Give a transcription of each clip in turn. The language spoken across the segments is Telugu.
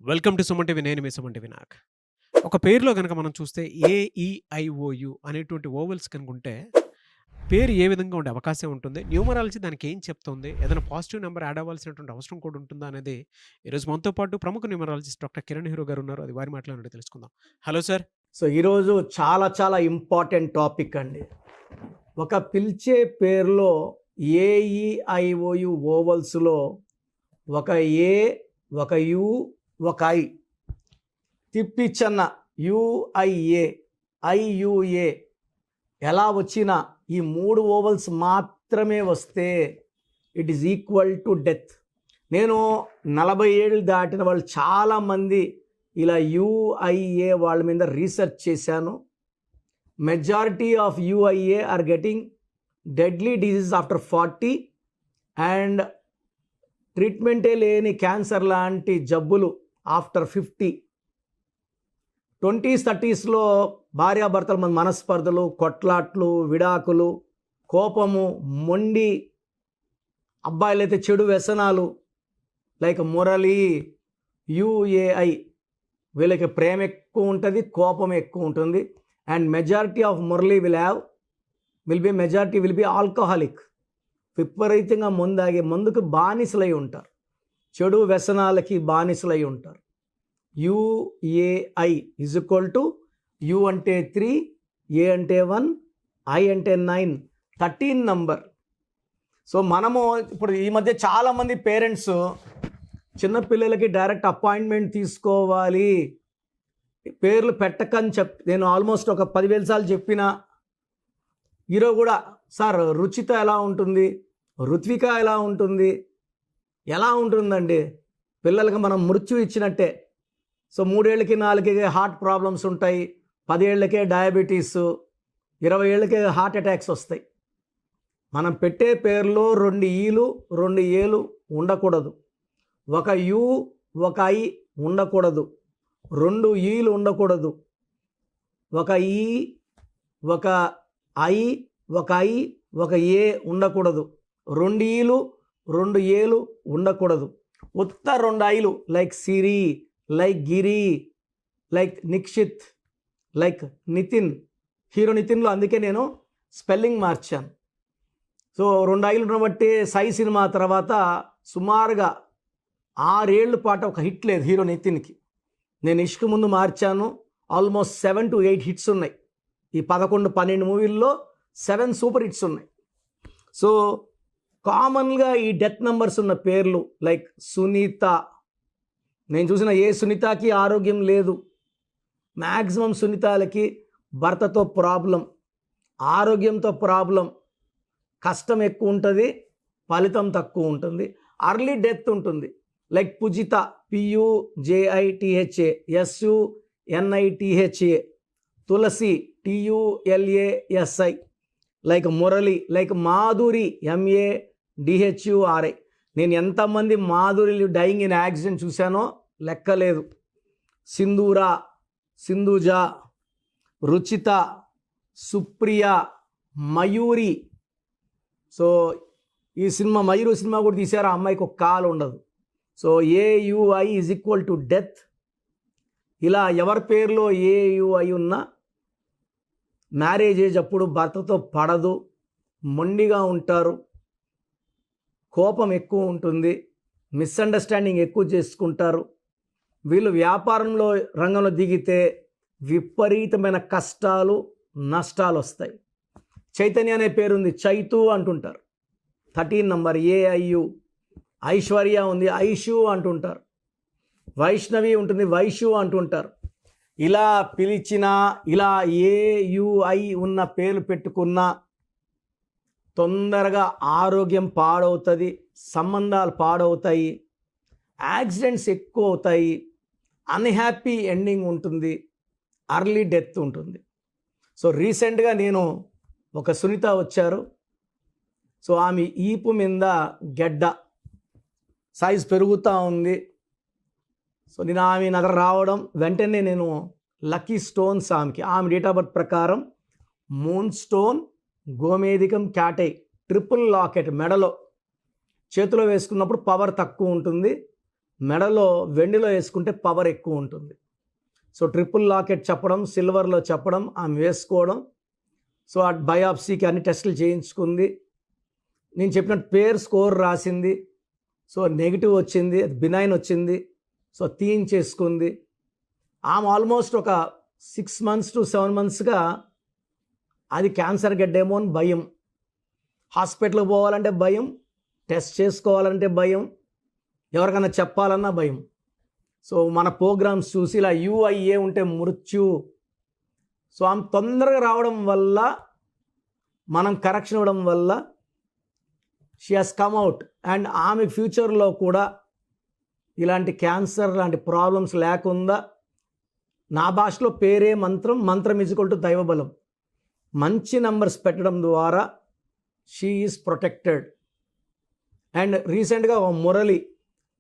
Welcome to Suman TV. నేను మీ సుమన్ టీవీ నాగ్. ఒక పేరులో గనక మనం చూస్తే ఏఈఐఓయు అనేటువంటి వోవెల్స్ కనుకుంటే పేరు ఏ విధంగా ఉండే అవకాశం ఉంటుంది? న్యూమరాలజీ దానికి ఏం చెప్తుంది? ఏదైనా పాజిటివ్ నంబర్ యాడ్ అవ్వాల్సినటువంటి అవసరం కూడా ఉంటుందా అనేది ఈరోజు మనతో పాటు ప్రముఖ న్యూమరాలజిస్ట్ డాక్టర్ కిరణ్ హీరో గారు ఉన్నారు. అది వారి మాటలో తెలుసుకుందాం. Hello sir. సో ఈరోజు చాలా చాలా ఇంపార్టెంట్ టాపిక్ అండి. ఒక పిలిచే పేరులో ఏఈఐఓయు ఓవల్స్లో ఒక ఏ, ఒక యు, ఒక ఐ తిప్పిచ్చన్న యుఐఏ, ఐయుఏ ఎలా వచ్చినా ఈ మూడు ఓవల్స్ మాత్రమే వస్తే it is equal to death. నేను 40 ఏళ్ళు దాటిన వాళ్ళు చాలామంది ఇలా యుఐఏ వాళ్ళ మీద రీసెర్చ్ చేశాను. మెజారిటీ ఆఫ్ యుఐఏ are getting deadly disease after 40 and ట్రీట్మెంటే లేని క్యాన్సర్ లాంటి జబ్బులు ఆఫ్టర్ 50. 20s 30sలో భార్యాభర్తల మన మనస్పర్ధలు, కొట్లాట్లు, విడాకులు, కోపము, మొండి, అబ్బాయిలైతే చెడు వ్యసనాలు లైక్ మురళి, యుఏఐ వీళ్ళకి ప్రేమ ఎక్కువ ఉంటుంది, కోపం ఎక్కువ ఉంటుంది. And majority of Murali will be alcoholic. విపరీతంగా మందుకు బానిసలై ఉంటారు, చెడు వ్యసనాలకి బానిసలై ఉంటారు. యుఏఐ ఈజ్ ఈక్వల్ టు యు అంటే 3, ఏ అంటే 1, ఐ అంటే 9, 13 నంబర్. సో మనము ఇప్పుడు ఈ మధ్య చాలామంది పేరెంట్స్ చిన్నపిల్లలకి డైరెక్ట్ అపాయింట్మెంట్ తీసుకోవాలి, పేర్లు పెట్టకని నేను ఆల్మోస్ట్ ఒక 10,000 సార్లు చెప్పిన. ఈరోజు కూడా సార్ రుచిత ఎలా ఉంటుంది, రుత్విక ఎలా ఉంటుంది, ఎలా ఉంటుందండి? పిల్లలకి మనం మృత్యు ఇచ్చినట్టే. సో 3 ఏళ్ళకి 4 ఏళ్ళకి హార్ట్ ప్రాబ్లమ్స్ ఉంటాయి, 10 ఏళ్ళకే డయాబెటీస్, 20 ఏళ్ళకే హార్ట్ అటాక్స్ వస్తాయి. మనం పెట్టే పేర్లో 2 ఈలు 2 ఏలు ఉండకూడదు, ఒక యు ఒక ఐ ఉండకూడదు, 2 ఈలు ఉండకూడదు, ఒక ఈ ఒక ఐ ఒక ఏ ఉండకూడదు, 2 ఈలు 2 ఏలు ఉండకూడదు, ఉత్త 2 ఐలు like Siri, like Giri, like Nikshith, like Nitin, hero నితిన్లో. అందుకే నేను స్పెల్లింగ్ మార్చాను. సో 2 ఐలు ఉండబట్టి సై సినిమా తర్వాత సుమారుగా 6 ఏళ్ళ పాటు ఒక హిట్ లేదు హీరో నితిన్కి. నేను ఇష్క్ ముందు మార్చాను, ఆల్మోస్ట్ 7 to 8 హిట్స్ ఉన్నాయి. ఈ 11-12 మూవీల్లో 7 సూపర్ హిట్స్ ఉన్నాయి. సో కామన్గా ఈ డెత్ నెంబర్స్ ఉన్న పేర్లు లైక్ సునీత. నేను చూసిన ఏ సునీతకి ఆరోగ్యం లేదు. మ్యాక్సిమం సునీతాలకి భర్తతో ప్రాబ్లం, ఆరోగ్యంతో ప్రాబ్లం, కష్టం ఎక్కువ ఉంటుంది, ఫలితం తక్కువ ఉంటుంది, అర్లీ డెత్ ఉంటుంది. లైక్ పుజిత, PUJITHA, SUNITHA, తులసి, TULASI, like Murali, like Madhuri, MADHURI. నేను ఎంతమంది మాధురిలు డైయింగ్ ఇన్ యాక్సిడెంట్ చూశానో లెక్కలేదు. సింధూర, సింధుజ, రుచిత, సుప్రియ, మయూరి. సో ఈ మయూరి సినిమా కూడా తీశారు, ఆ అమ్మాయికి ఒక కాలు ఉండదు. So AUI is equal to death. ఇలా ఎవరి పేరులో AUI ఉన్నా మ్యారేజ్ ఏజ్ అప్పుడు భర్తతో పడదు, మొండిగా ఉంటారు, కోపం ఎక్కువ ఉంటుంది, మిస్అండర్స్టాండింగ్ ఎక్కువ చేసుకుంటారు. వీళ్ళు వ్యాపారంలో రంగంలో దిగితే విపరీతమైన కష్టాలు, నష్టాలు వస్తాయి. చైతన్య అనే పేరుంది, చైతు అంటుంటారు, 13 నంబర్ AIU. ఐశ్వర్య ఉంది, ఐషు అంటుంటారు. వైష్ణవి ఉంటుంది, వైషు అంటుంటారు. ఇలా పిలిచినా, ఇలా AUI ఉన్న పేర్లు పెట్టుకున్నా తొందరగా ఆరోగ్యం పాడవుతుంది, సంబంధాలు పాడవుతాయి, యాక్సిడెంట్స్ ఎక్కువ అవుతాయి, అన్హ్యాపీ ఎండింగ్ ఉంటుంది, అర్లీ డెత్ ఉంటుంది. సో రీసెంట్గా నేను ఒక సునీత వచ్చారు. సో ఆమె ఈపు మీద గెడ్డ సైజ్ పెరుగుతూ ఉంది. సో నేను ఆమె దగ్గర రావడం వెంటనే నేను లక్కీ స్టోన్స్ ఆమె డేట్ ఆఫ్ బర్త్ ప్రకారం మూన్ స్టోన్, గోమేధికం, క్యాటై, ట్రిపుల్ లాకెట్ మెడలో చేతిలో వేసుకున్నప్పుడు పవర్ తక్కువ ఉంటుంది, మెడలో వెండిలో వేసుకుంటే పవర్ ఎక్కువ ఉంటుంది. సో ట్రిపుల్ లాకెట్ చెప్పడం, సిల్వర్లో చెప్పడం, ఆమె వేసుకోవడం. సో ఆ బయాప్సీకి అన్ని టెస్టులు చేయించుకుంది. నేను చెప్పినట్టు పేరు స్కోర్ రాసింది. సో నెగిటివ్ వచ్చింది, అది బినైన్ వచ్చింది. సో తీయించేసుకుంది. ఆమె ఆల్మోస్ట్ ఒక 6 months to 7 monthsగా అది క్యాన్సర్ గడ్డేమో అని భయం, హాస్పిటల్కి పోవాలంటే భయం, టెస్ట్ చేసుకోవాలంటే భయం, ఎవరికైనా చెప్పాలన్నా భయం. సో మన ప్రోగ్రామ్స్ చూసి ఇలా UIA ఉంటే మృత్యు. సో ఆమె తొందరగా రావడం వల్ల, మనం కరెక్షన్ ఇవ్వడం వల్ల she has come out. And ఆమె ఫ్యూచర్లో కూడా ఇలాంటి క్యాన్సర్ లాంటి ప్రాబ్లమ్స్ లేకుండా, నా భాషలో పేరే మంత్రం, మంత్రం ఈజ్వల్ టు దైవబలం. మంచి నంబర్స్ పెట్టడం ద్వారా షీ ఈజ్ ప్రొటెక్టెడ్. అండ్ రీసెంట్గా మురళి,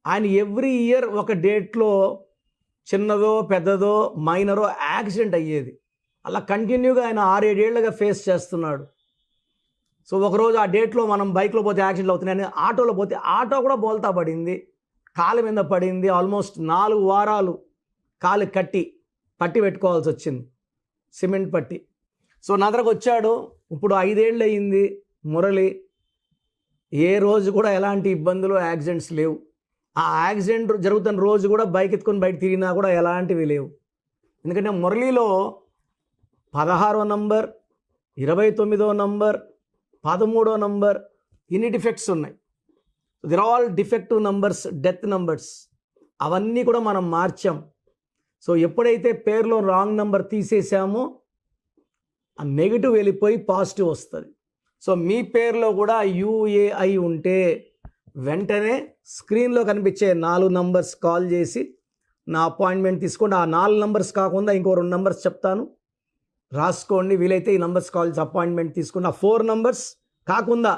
ఆయన ఎవ్రీ ఇయర్ ఒక డేట్లో చిన్నదో పెద్దదో మైనరో యాక్సిడెంట్ అయ్యేది. అలా కంటిన్యూగా ఆయన 6-7 ఏళ్ళుగా ఫేస్ చేస్తున్నాడు. సో ఒకరోజు ఆ డేట్లో మనం బైక్లో పోతే యాక్సిడెంట్లు అవుతున్నాయని ఆటోలో పోతే ఆటో కూడా బోల్తా పడింది, కాలు మీద పడింది. ఆల్మోస్ట్ 4 వారాలు కాలు పట్టి పెట్టుకోవాల్సి వచ్చింది, సిమెంట్ పట్టి. సో నా దగ్గరకు వచ్చాడు. ఇప్పుడు 5 ఏళ్ళు అయ్యింది మురళి. ఏ రోజు కూడా ఎలాంటి ఇబ్బందులు, యాక్సిడెంట్స్ లేవు. ఆ యాక్సిడెంట్ జరుగుతున్న రోజు కూడా బైక్ ఎత్తుకొని బయట తిరిగినా కూడా ఎలాంటివి లేవు. ఎందుకంటే మురళిలో 16వ నంబర్, 29వ నంబర్, 13వ నంబర్ ఇన్ని డిఫెక్ట్స్ ఉన్నాయి. They're all defective numbers, death numbers. అవన్నీ కూడా మనం మార్చాం. సో ఎప్పుడైతే పేరులో రాంగ్ నెంబర్ తీసేసామో ఆ నెగిటివ్ వెళ్ళిపోయి పాజిటివ్ వస్తుంది. సో మీ పేరులో కూడా UAI ఉంటే వెంటనే స్క్రీన్లో కనిపించే 4 నంబర్స్ కాల్ చేసి నా అపాయింట్మెంట్ తీసుకోండి. ఆ 4 నంబర్స్ కాకుండా ఇంకో 2 నంబర్స్ చెప్తాను, రాసుకోండి. వీలైతే ఈ నంబర్స్ కాల్ చేసి అపాయింట్మెంట్ తీసుకోండి. ఆ 4 నంబర్స్ కాకుండా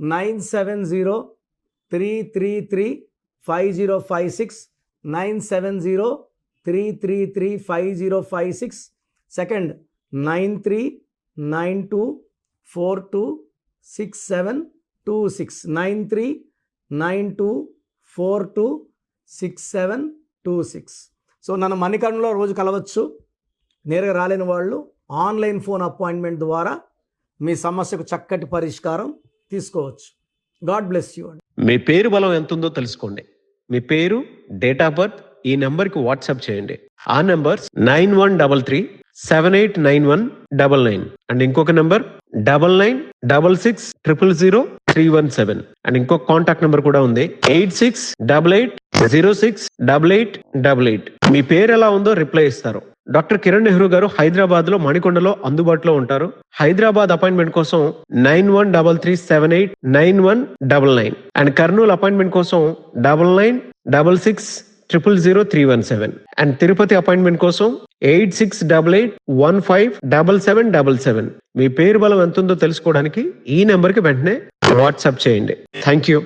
970-333-5056, 970-333-5056. సెకండ్ 9392426726, 9392426726. సో నన్ను మణికర్ణలో రోజు కలవచ్చు. నేరుగా రాలేని వాళ్ళు ఆన్లైన్ ఫోన్ అపాయింట్మెంట్ ద్వారా మీ సమస్యకు చక్కటి పరిష్కారం తీసుకోవచ్చు. గాడ్ బ్లెస్ యూ అండి. మీ పేరు బలం ఎంత ఉందో తెలుసుకోండి. మీ పేరు, డేట్ ఆఫ్ బర్త్ ఈ నెంబర్కి వాట్సాప్ చేయండి. ఆ నెంబర్ 9133-789199 అండ్ ఇంకొక నెంబర్ 9966000317 అండ్ ఇంకొక కాంటాక్ట్ నెంబర్ కూడా ఉంది 8688068888. మీ పేరు ఎలా ఉందో రిప్లై ఇస్తారు. డాక్టర్ కిరణ్ నెహ్రూ గారు హైదరాబాద్ లో మణికొండలో అందుబాటులో ఉంటారు. హైదరాబాద్ అపాయింట్మెంట్ కోసం 9133-789199 అండ్ కర్నూలు అపాయింట్మెంట్ కోసం 9966000317 అండ్ తిరుపతి అపాయింట్మెంట్ కోసం 8688157777. మీ పేరు బలం ఎంత ఉందో తెలుసుకోవడానికి ఈ నెంబర్కి వెంటనే వాట్సాప్ చేయండి. Thank you.